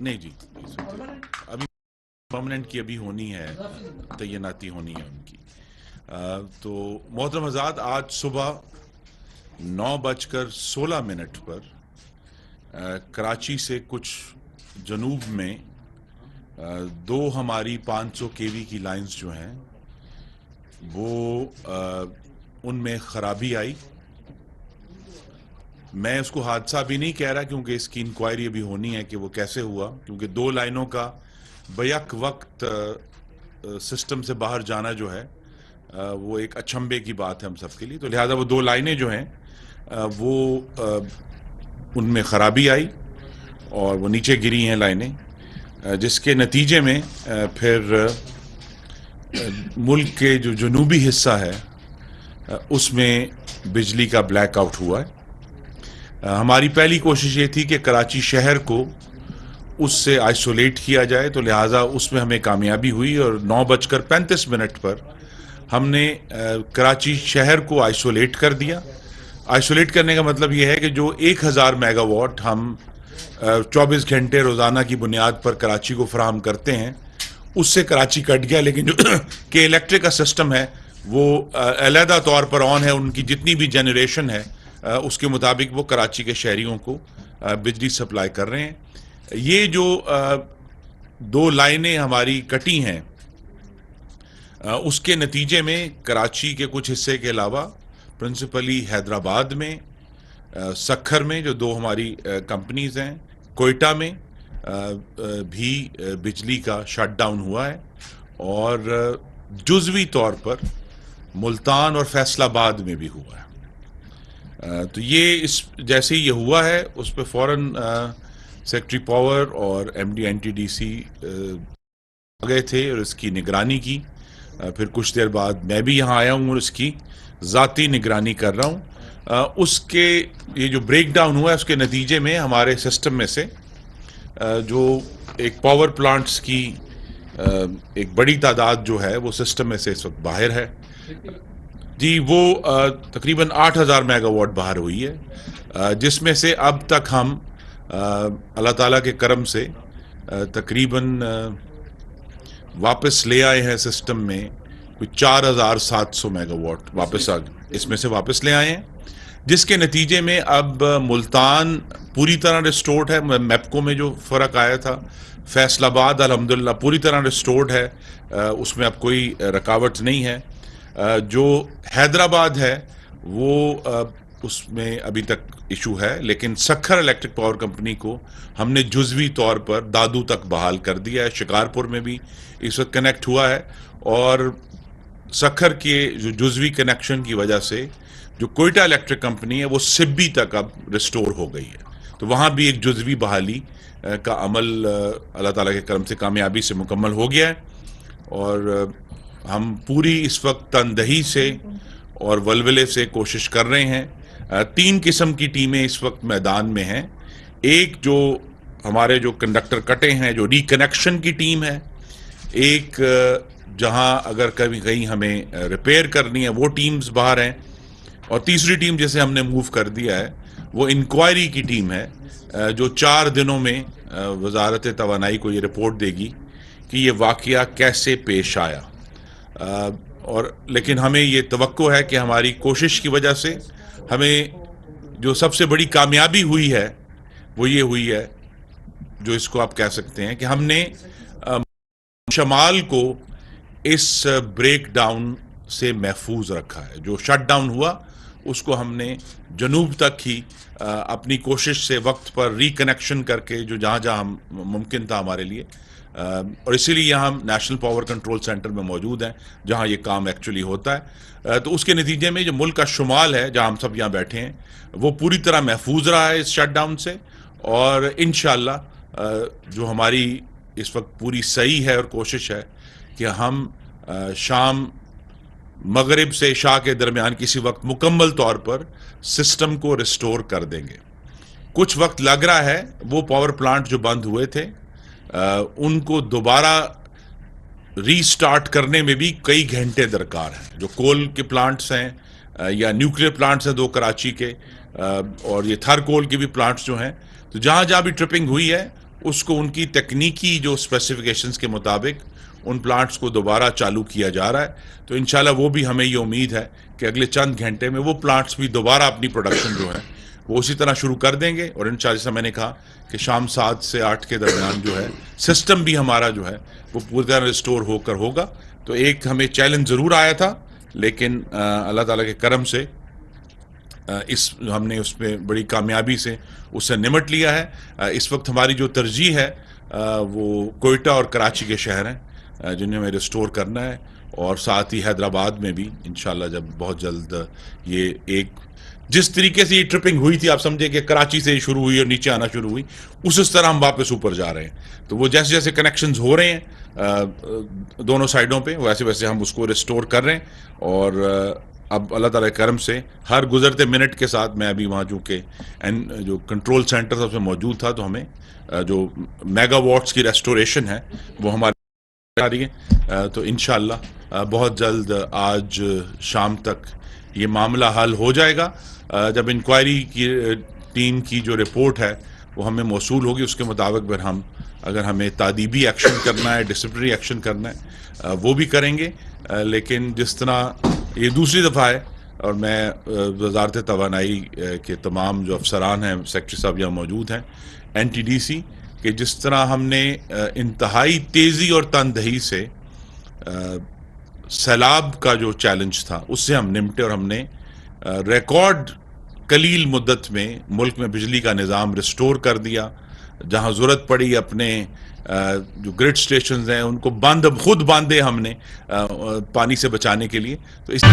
नहीं जी, अभी परमानेंट की अभी होनी है, तैनाती होनी है उनकी। तो मोहतरम हज़रात, आज सुबह 9:16 पर कराची से कुछ जनूब में दो हमारी 500 केवी की लाइंस जो हैं वो उनमें ख़राबी आई। मैं उसको हादसा भी नहीं कह रहा क्योंकि इसकी इंक्वायरी अभी होनी है कि वो कैसे हुआ, क्योंकि दो लाइनों का बैक वक्त सिस्टम से बाहर जाना जो है वो एक अचंभे की बात है हम सब के लिए। तो लिहाजा वो दो लाइनें जो हैं वो उनमें ख़राबी आई और वो नीचे गिरी हैं लाइनें, जिसके नतीजे में फिर मुल्क के जो जनूबी हिस्सा है उसमें बिजली का ब्लैकआउट हुआ है। हमारी पहली कोशिश ये थी कि कराची शहर को उससे आइसोलेट किया जाए, तो लिहाजा उसमें हमें कामयाबी हुई और 9:35 पर हमने कराची शहर को आइसोलेट कर दिया। आइसोलेट करने का मतलब ये है कि जो 1000 मेगावाट हम 24 घंटे रोज़ाना की बुनियाद पर कराची को फराहम करते हैं उससे कराची कट गया, लेकिन जो के इलेक्ट्रिक का सिस्टम है वो अलहदा तौर पर ऑन है। उनकी जितनी भी जनरेशन है उसके मुताबिक वो कराची के शहरियों को बिजली सप्लाई कर रहे हैं। ये जो दो लाइनें हमारी कटी हैं उसके नतीजे में कराची के कुछ हिस्से के अलावा प्रिंसिपली हैदराबाद में, सखर में जो दो हमारी कंपनीज़ हैं, कोयटा में भी बिजली का शटडाउन हुआ है और जुज़वी तौर पर मुल्तान और फैसलाबाद में भी हुआ है। तो ये इस जैसे ही ये हुआ है उस पर फ़ौरन सेक्रेटरी पावर और एमडी एनटीडीसी आ गए थे और इसकी निगरानी की। फिर कुछ देर बाद मैं भी यहाँ आया हूँ और इसकी ज़ाती निगरानी कर रहा हूँ। उसके ये जो ब्रेक डाउन हुआ है उसके नतीजे में हमारे सिस्टम में से जो एक पावर प्लांट्स की एक बड़ी तादाद जो है वो सिस्टम में से इस वक्त बाहर है जी। वो तकरीबन 8000 मेगावाट बाहर हुई है, जिसमें से अब तक हम अल्लाह ताला के करम से तकरीबन वापस ले आए हैं सिस्टम में कोई 4700 मेगावाट वापस इसमें से वापस ले आए हैं, जिसके नतीजे में अब मुल्तान पूरी तरह रिस्टोर्ड है। मैपको में जो फ़र्क आया था, फैसलाबाद अल्हम्दुलिल्लाह पूरी तरह रिस्टोर्ड है, उसमें अब कोई रुकावट नहीं है। जो हैदराबाद है वो उसमें अभी तक इशू है, लेकिन सखर इलेक्ट्रिक पावर कंपनी को हमने जुज़वी तौर पर दादू तक बहाल कर दिया है। शिकारपुर में भी इस वक्त कनेक्ट हुआ है और सखर के जो जुज़वी कनेक्शन की वजह से जो कोयटा इलेक्ट्रिक कंपनी है वो सिब्बी तक अब रिस्टोर हो गई है। तो वहाँ भी एक जुज़वी बहाली का अमल अल्लाह ताला के करम से कामयाबी से मुकम्मल हो गया है और हम पूरी इस वक्त तनदही से और वलवले से कोशिश कर रहे हैं। 3 किस्म की टीमें इस वक्त मैदान में हैं। एक जो हमारे जो कंडक्टर कटे हैं जो रिकनेक्शन की टीम है, एक जहां अगर कभी कहीं हमें रिपेयर करनी है वो टीम्स बाहर हैं, और तीसरी टीम जैसे हमने मूव कर दिया है वो इंक्वायरी की टीम है जो 4 दिनों में वजारत तवानाई को ये रिपोर्ट देगी कि ये वाक़या कैसे पेश आया। और लेकिन हमें ये तवक्को है कि हमारी कोशिश की वजह से हमें जो सबसे बड़ी कामयाबी हुई है वो ये हुई है, जो इसको आप कह सकते हैं कि हमने शमाल को इस ब्रेक डाउन से महफूज रखा है। जो शट डाउन हुआ उसको हमने जनूब तक ही अपनी कोशिश से वक्त पर रिकनेक्शन करके जो जहाँ जहाँ मुमकिन था हमारे लिए, और इसीलिए यहाँ हम नेशनल पावर कंट्रोल सेंटर में मौजूद हैं जहाँ ये काम एक्चुअली होता है। तो उसके नतीजे में जो मुल्क का शुमाल है जहाँ हम सब यहाँ बैठे हैं वो पूरी तरह महफूज रहा है इस शट डाउन से, और इंशाअल्लाह जो हमारी इस वक्त पूरी सही है और कोशिश है कि हम शाम मगरिब से इशा के दरमियान किसी वक्त मुकम्मल तौर पर सिस्टम को रिस्टोर कर देंगे। कुछ वक्त लग रहा है, वो पावर प्लांट जो बंद हुए थे उनको दोबारा रीस्टार्ट करने में भी कई घंटे दरकार है। जो कोल के प्लांट्स हैं या न्यूक्लियर प्लांट्स हैं 2 कराची के, और ये थर कोल के भी प्लांट्स जो हैं تو جہاں جہاں بھی ٹرپنگ ہوئی ہے اس کو ان کی تکنیکی جو اسپیسیفکیشنز کے مطابق ان پلانٹس کو دوبارہ چالو کیا جا رہا ہے. تو انشاءاللہ وہ بھی ہمیں یہ امید ہے کہ اگلے چند گھنٹے میں وہ پلانٹس بھی دوبارہ اپنی پروڈکشن جو ہے وہ اسی طرح شروع کر دیں گے. اور انشاءاللہ جیسا میں نے کہا کہ شام 7 سے 8 کے درمیان جو ہے سسٹم بھی ہمارا جو ہے وہ پوری طرح ریسٹور ہو کر ہوگا. تو ایک ہمیں چیلنج ضرور آیا تھا لیکن اللہ تعالیٰ کے کرم سے ہم نے اس میں بڑی کامیابی سے اس سے نمٹ لیا ہے. اس وقت ہماری جو ترجیح ہے وہ کوئٹہ اور کراچی کے شہر ہیں جنہیں ہمیں ریسٹور کرنا ہے, اور ساتھ ہی حیدرآباد میں بھی انشاءاللہ جب بہت جلد یہ ایک جس طریقے سے یہ ٹرپنگ ہوئی تھی آپ سمجھے کہ کراچی سے شروع ہوئی اور نیچے آنا شروع ہوئی, اس طرح ہم واپس اوپر جا رہے ہیں. تو وہ جیسے جیسے کنیکشنز ہو رہے ہیں دونوں سائڈوں پہ ویسے ویسے ہم اس کو ریسٹور کر رہے ہیں. اور اب اللہ تعالیٰ کے کرم سے ہر گزرتے منٹ کے ساتھ میں ابھی وہاں چونکہ جو کنٹرول سینٹر سب سے موجود تھا تو ہمیں جو میگا واٹس کی ریسٹوریشن ہے وہ ہماری آ رہی ہے. تو انشاءاللہ بہت جلد آج شام تک یہ معاملہ حل ہو جائے گا. جب انکوائری کی ٹیم کی جو رپورٹ ہے وہ ہمیں موصول ہوگی اس کے مطابق پھر ہم اگر ہمیں تادیبی ایکشن کرنا ہے, ڈسپلنری ایکشن کرنا ہے وہ بھی کریں گے. لیکن جس طرح یہ دوسری دفعہ ہے اور میں وزارت توانائی کے تمام جو افسران ہیں سیکٹری صاحب یہاں موجود ہیں NTDC کہ جس طرح ہم نے انتہائی تیزی اور تندہی سے سیلاب کا جو چیلنج تھا اس سے ہم نمٹے اور ہم نے ریکارڈ قلیل مدت میں ملک میں بجلی کا نظام ریسٹور کر دیا. جہاں ضرورت پڑی اپنے جو گرڈ سٹیشنز ہیں ان کو خود باندھے ہم نے پانی سے بچانے کے لیے. تو اس